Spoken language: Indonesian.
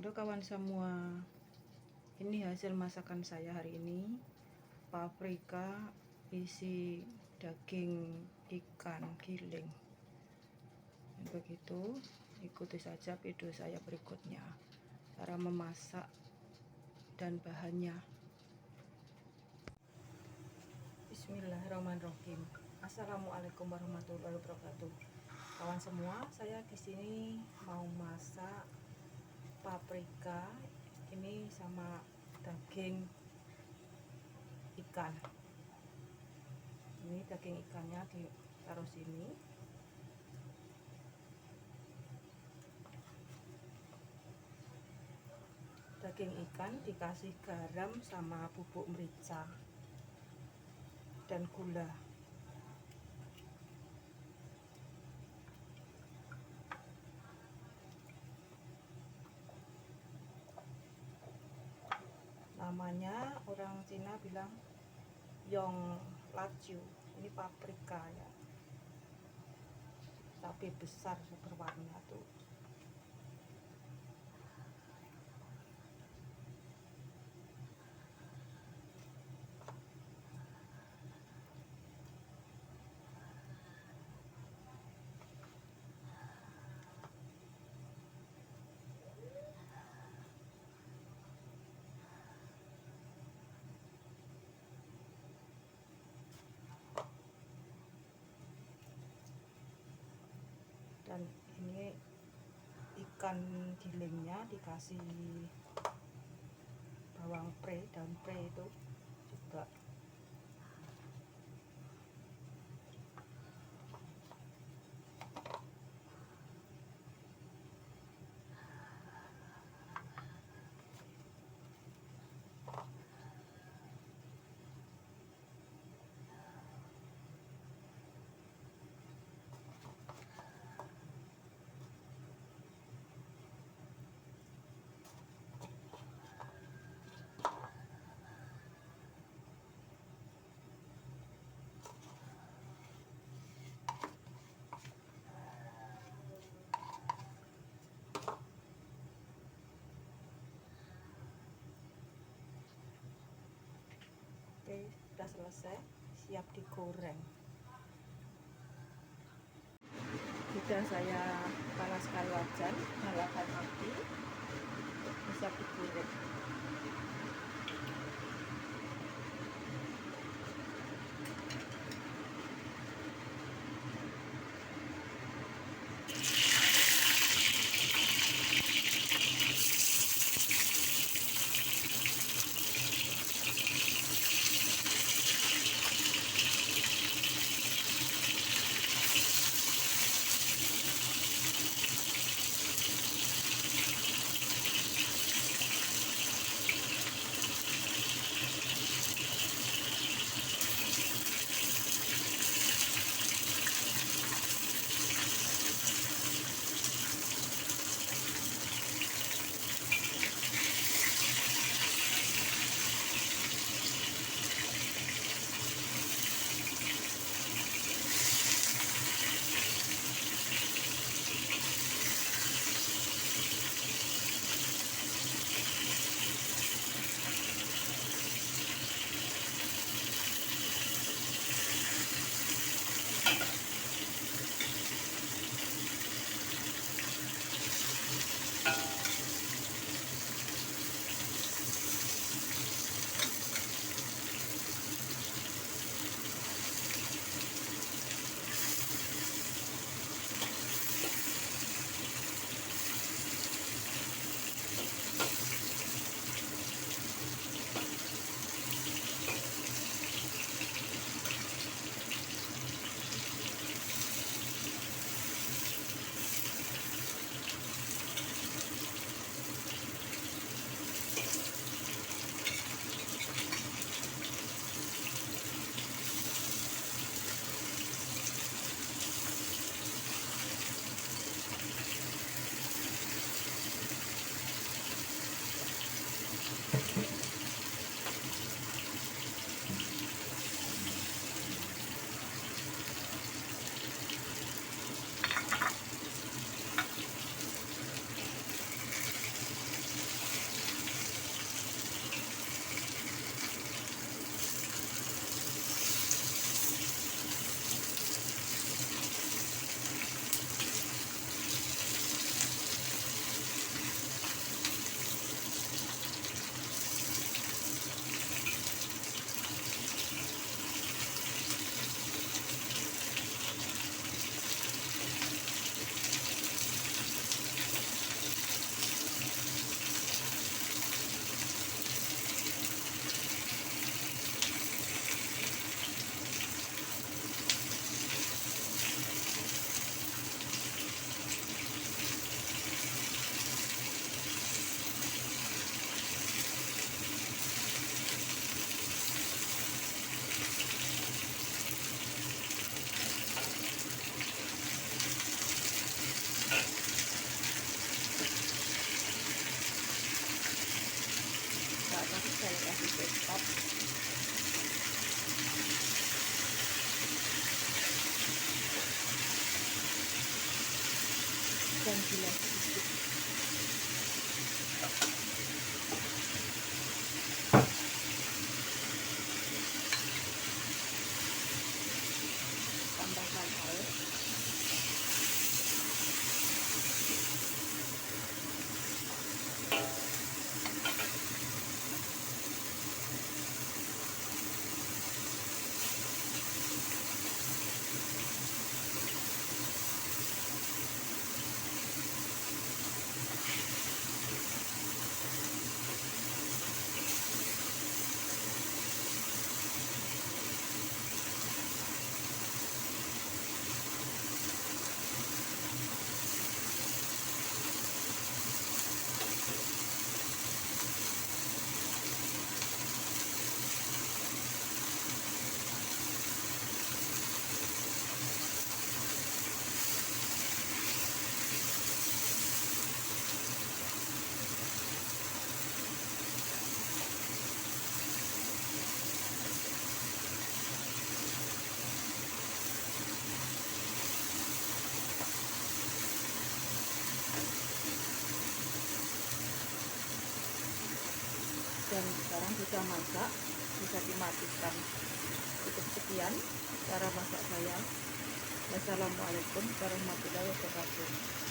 Halo kawan semua, ini hasil masakan saya hari ini. Paprika isi daging ikan giling. Begitu, ikuti saja video saya berikutnya, cara memasak dan bahannya. Bismillahirrahmanirrahim. Assalamualaikum warahmatullahi wabarakatuh. Kawan semua, saya di sini mau masak paprika ini sama daging ikan. Ini daging ikannya ditaruh sini. Daging ikan dikasih garam sama bubuk merica dan gula. Namanya orang Cina bilang Yong Lacu. Ini paprika ya, tapi besar berwarna tuh. Dan ini ikan gilingnya dikasih bawang pre, daun pre itu juga. Oke, sudah selesai, siap digoreng. Sudah saya panaskan wajan, nyalakan api, bisa digoreng. dan sekarang sudah masak, bisa dimatikan. Cukup sekian cara masak saya. Wassalamualaikum warahmatullahi wabarakatuh.